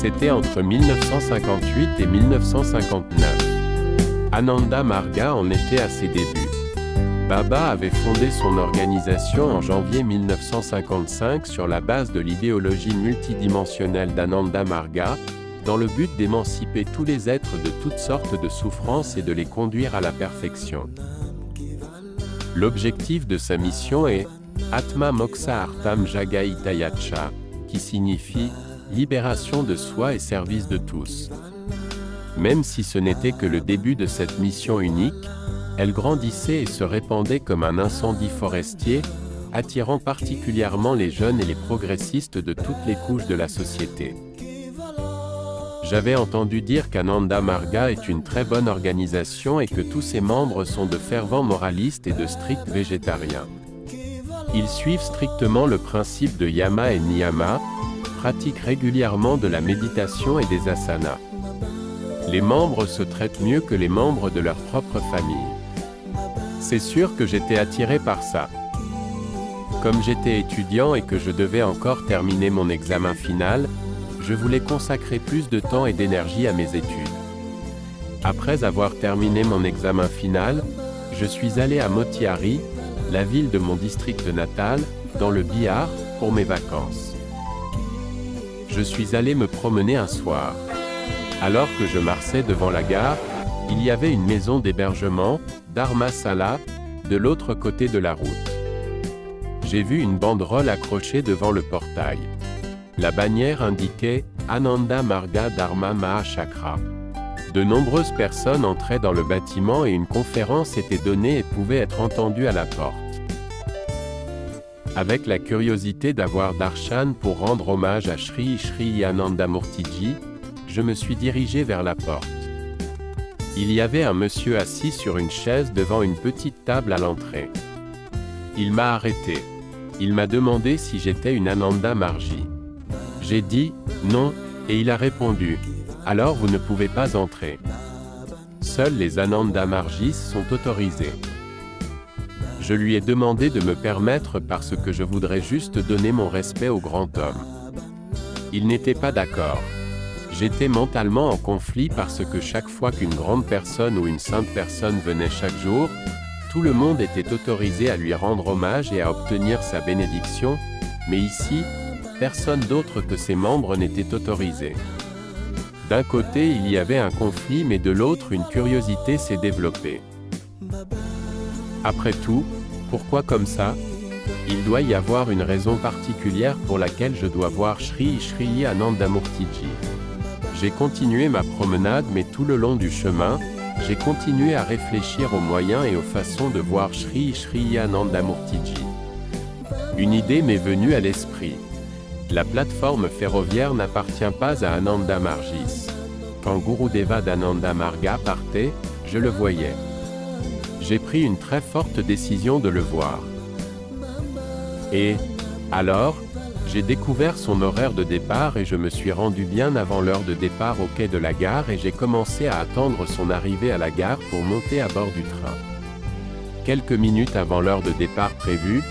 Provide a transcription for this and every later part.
C'était entre 1958 et 1959. Ananda Marga en était à ses débuts. Baba avait fondé son organisation en janvier 1955 sur la base de l'idéologie multidimensionnelle d'Ananda Marga, dans le but d'émanciper tous les êtres de toutes sortes de souffrances et de les conduire à la perfection. L'objectif de sa mission est Atma Moksha Artham Jaga Hitayacha, qui signifie libération de soi et service de tous. Même si ce n'était que le début de cette mission unique, elle grandissait et se répandait comme un incendie forestier, attirant particulièrement les jeunes et les progressistes de toutes les couches de la société. J'avais entendu dire qu'Ananda Marga est une très bonne organisation et que tous ses membres sont de fervents moralistes et de stricts végétariens. Ils suivent strictement le principe de Yama et Niyama, pratiquent régulièrement de la méditation et des asanas. Les membres se traitent mieux que les membres de leur propre famille. C'est sûr que j'étais attiré par ça. Comme j'étais étudiant et que je devais encore terminer mon examen final, je voulais consacrer plus de temps et d'énergie à mes études. Après avoir terminé mon examen final, je suis allé à Motiari, la ville de mon district natal, dans le Bihar, pour mes vacances. Je suis allé me promener un soir. Alors que je marchais devant la gare, il y avait une maison d'hébergement, Dharmasala, de l'autre côté de la route. J'ai vu une banderole accrochée devant le portail. La bannière indiquait « Ananda Marga Dharma Mahachakra ». De nombreuses personnes entraient dans le bâtiment et une conférence était donnée et pouvait être entendue à la porte. Avec la curiosité d'avoir darshan pour rendre hommage à Sri Sri Anandamurtiji, je me suis dirigé vers la porte. Il y avait un monsieur assis sur une chaise devant une petite table à l'entrée. Il m'a arrêté. Il m'a demandé si j'étais une Ananda Margi. J'ai dit « non » et il a répondu « alors vous ne pouvez pas entrer. Seuls les Ananda Margis sont autorisés. » Je lui ai demandé de me permettre parce que je voudrais juste donner mon respect au grand homme. Il n'était pas d'accord. J'étais mentalement en conflit parce que chaque fois qu'une grande personne ou une sainte personne venait chaque jour, tout le monde était autorisé à lui rendre hommage et à obtenir sa bénédiction, mais ici, personne d'autre que ses membres n'était autorisé. D'un côté, il y avait un conflit, mais de l'autre, une curiosité s'est développée. Après tout, pourquoi comme ça? Il doit y avoir une raison particulière pour laquelle je dois voir Sri Sri Anandamurtiji. J'ai continué ma promenade, mais tout le long du chemin, j'ai continué à réfléchir aux moyens et aux façons de voir Sri Sri Anandamurtiji. Une idée m'est venue à l'esprit. La plateforme ferroviaire n'appartient pas à Ananda Margis. Quand Gurudeva d'Ananda Marga partait, je le voyais. J'ai pris une très forte décision de le voir. Et, alors, j'ai découvert son horaire de départ et je me suis rendu bien avant l'heure de départ au quai de la gare et j'ai commencé à attendre son arrivée à la gare pour monter à bord du train. Quelques minutes avant l'heure de départ prévue,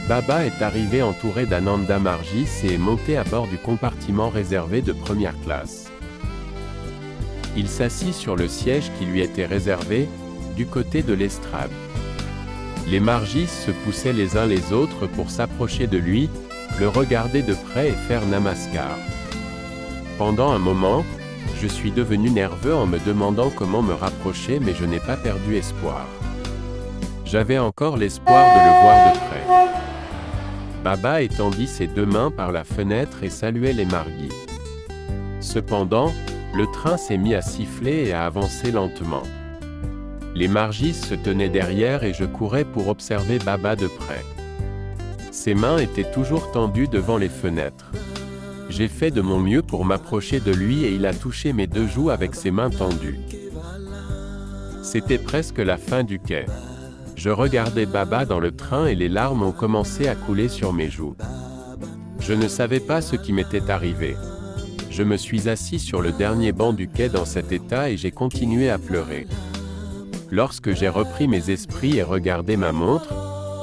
Baba est arrivé entouré d'Ananda Margis et est monté à bord du compartiment réservé de première classe. Il s'assit sur le siège qui lui était réservé, du côté de l'estrade. Les Margis se poussaient les uns les autres pour s'approcher de lui, le regarder de près et faire namaskar. Pendant un moment, je suis devenu nerveux en me demandant comment me rapprocher, mais je n'ai pas perdu espoir. J'avais encore l'espoir de le voir de près. Baba étendit ses deux mains par la fenêtre et saluait les Margis. Cependant, le train s'est mis à siffler et à avancer lentement. Les Margis se tenaient derrière et je courais pour observer Baba de près. Ses mains étaient toujours tendues devant les fenêtres. J'ai fait de mon mieux pour m'approcher de lui et il a touché mes deux joues avec ses mains tendues. C'était presque la fin du quai. Je regardais Baba dans le train et les larmes ont commencé à couler sur mes joues. Je ne savais pas ce qui m'était arrivé. Je me suis assis sur le dernier banc du quai dans cet état et j'ai continué à pleurer. Lorsque j'ai repris mes esprits et regardé ma montre,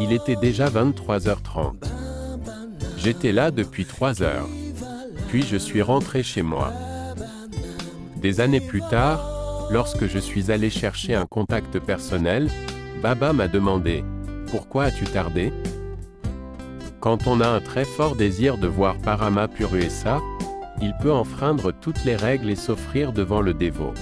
il était déjà 23h30. J'étais là depuis 3 heures. Puis je suis rentré chez moi. Des années plus tard, lorsque je suis allé chercher un contact personnel, Baba m'a demandé « Pourquoi as-tu tardé ?» Quand on a un très fort désir de voir Parama Puruesa, il peut enfreindre toutes les règles et s'offrir devant le dévot.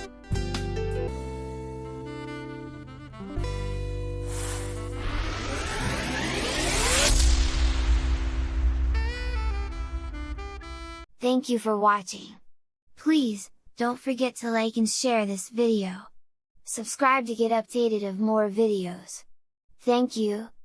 Thank you for watching. Please, don't forget to like and share this video. Subscribe to get updated of more videos. Thank you.